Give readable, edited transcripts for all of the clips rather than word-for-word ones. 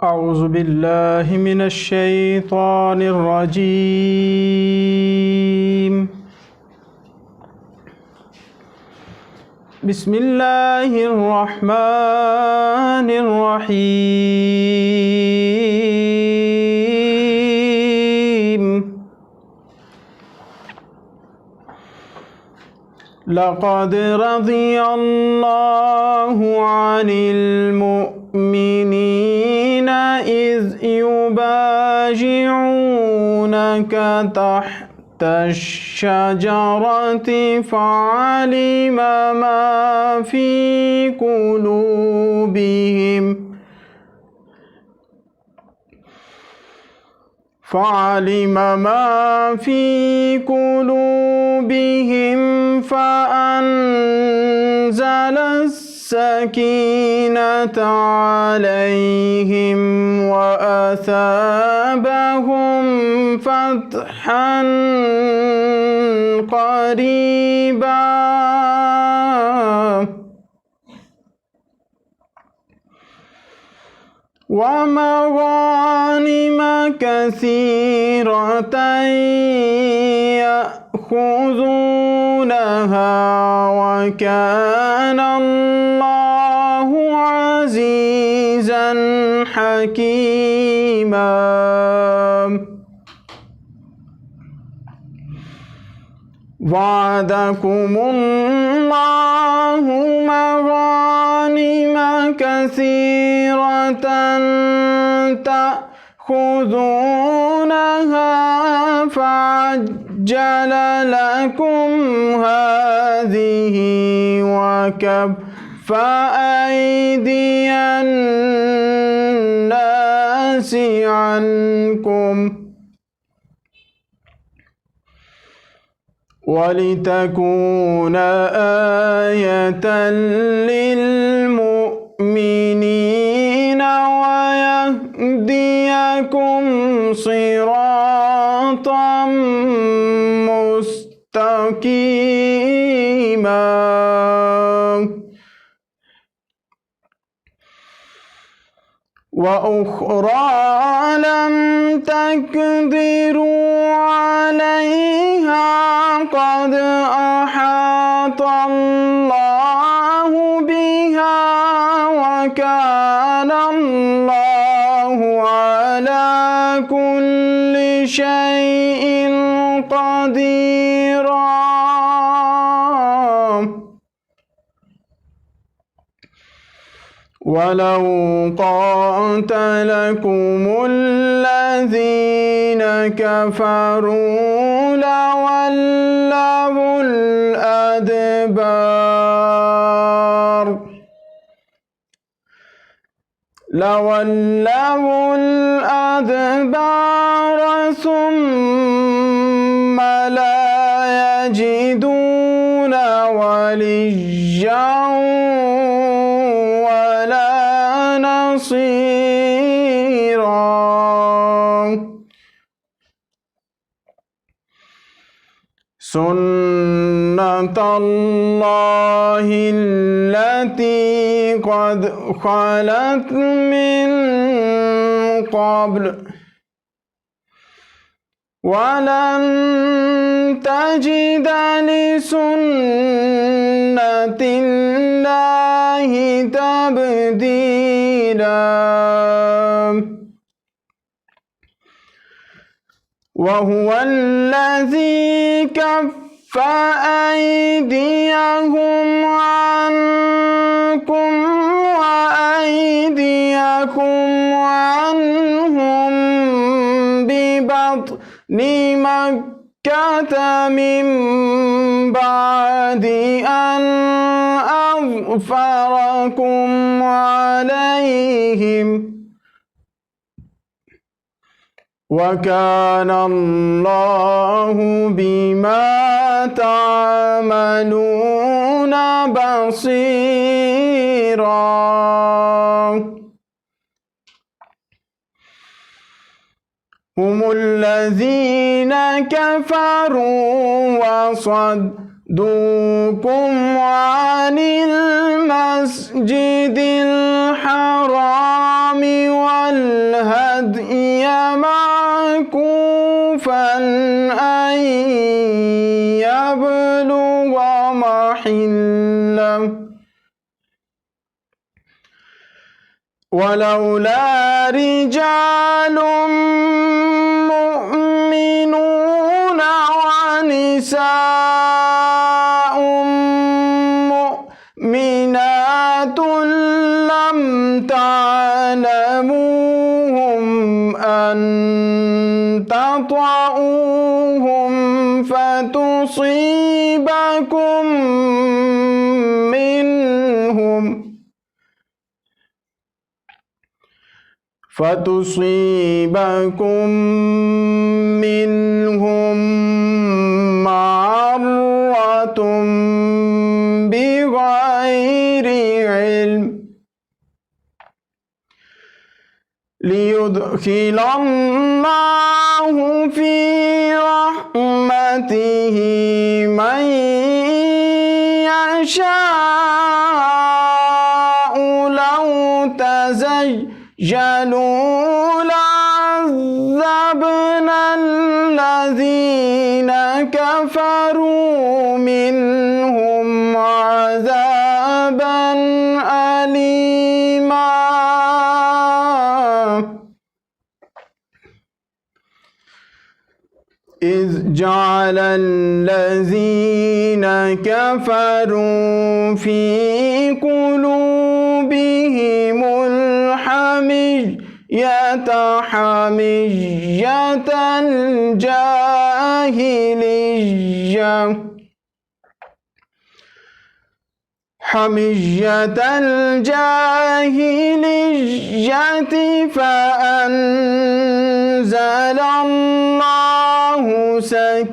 أعوذ بالله من الشيطان الرجيم. بسم الله الرحمن الرحيم. لقد رضي الله عن المؤمنين إذ يبايعونك تحت الشجرة فعلم ما في قلوبهم فأنزل السكينة عليهم وأثابهم فتحا قريبا ومغانم كثيرة يأخذونها وكان الله عزيزا حكيما. وعدكم الله مغانم كثيرة تأخذونها فعجل لكم هذه وكف أيدي الناس عنكم ولتكون آية للمؤمنين ويهديكم صراطا مستقيما. وأخرى لم تقدروا عليها قد أحاط الله بها وكان الله على كل شيء قديرا. ولو قاتلكم الذين كفروا لولوا الأدبار ثم لا يجدون وليا ولا نصيرا. سنة الله التي قد خلت من قبل ولن تجد لسنة الله تبديلا. وهو الذي كف أيديهم عنكم وأيديكم عنهم ببطن مكة من بعد أن أظفركم عليهم وكان الله بما تعملون بصيرا. هم الذين كفروا وصدوكم عن المسجد الحرام ولولا رجال مؤمنون ونساء مؤمنات لم تعلموهم أن تطؤوهم فتصيبكم منهم معرة بغير علم ليدخل الله في رحمته من يشاء لو تزيلوا لعذبنا الذين كفروا منهم عذابا أليما إذ جعل الذين كفروا في قلوبهم الحمية حمية الجاهلية فأنزل الله سكينته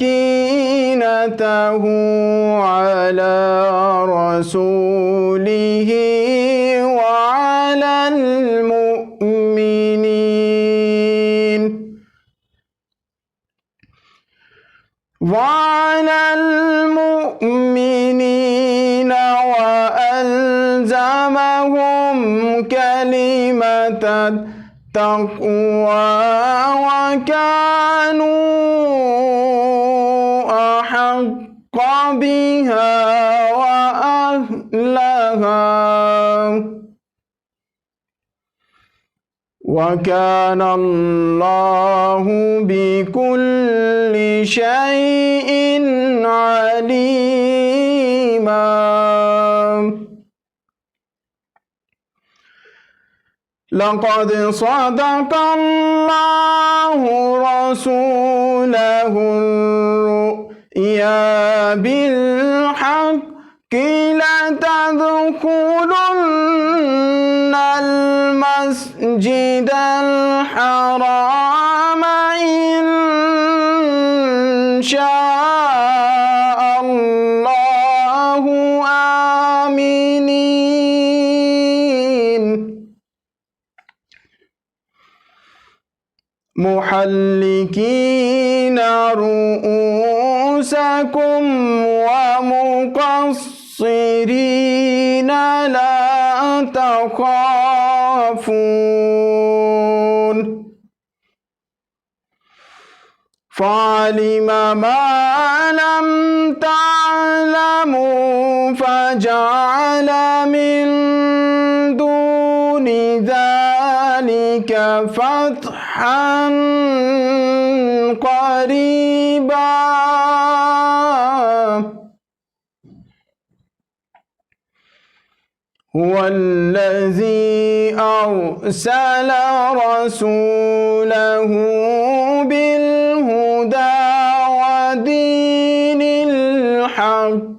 على رسوله وعلى المؤمنين وألزمهم كلمة التقوى وكانوا أحق بها وأهلها وكان الله بكل شيء عليما لقد صدق الله رسوله الرؤيا بالحق لتدخلن المسجد الحرام إن شاء الله آمنين محلقين رؤوسكم ومقصرين لا تخافون فعلم ما لم تعلموا فجعل من دون ذلك فتحا قريبا هو الذي أرسل رسوله بالهدى ودين الحق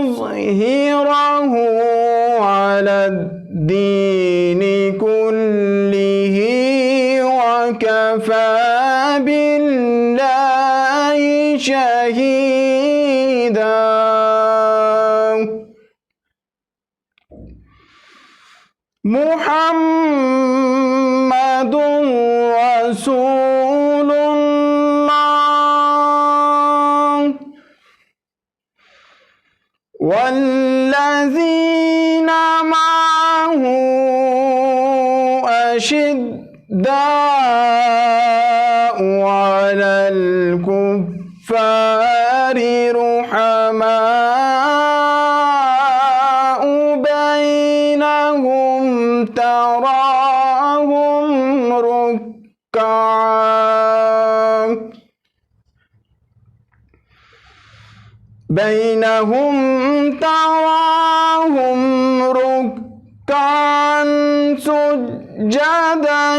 ليظهره على الدين كله وكفى بالله شهيدا محمد رسول الله والذين معه أشداء على الكفار رحماء بينهم تراهم ركعا سجدا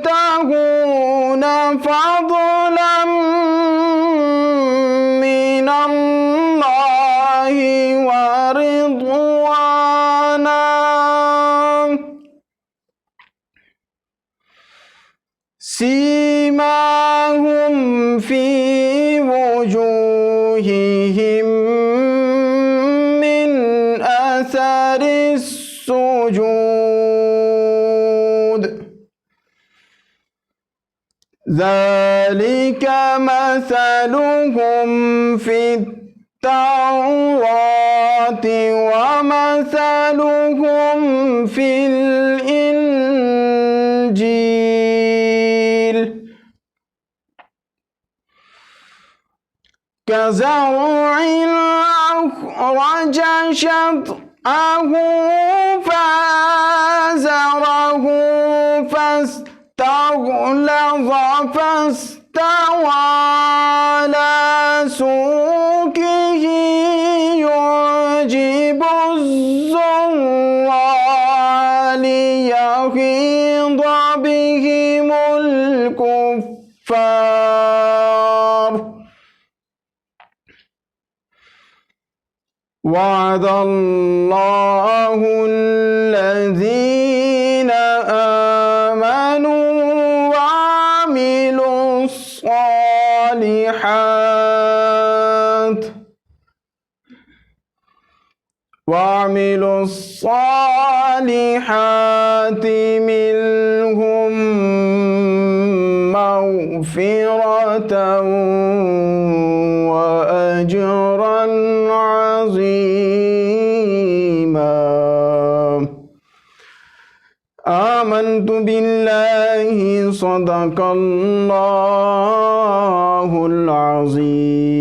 يبتغون فضلا من الله ورضوانا سيماهم في وجوههم من أثر السجود ذلك مثلهم في التوراة ومثلهم في الإنجيل كزرع أخرج شطأه فآزره فاستغلظ فاستوى على سوقه يعجب الزراع ليغيظ بهم الكفار وعد الله الذين آمنوا وعملوا الصالحات منهم مغفرة وأجرا عظيما آمنت بالله صدق الله العظيم.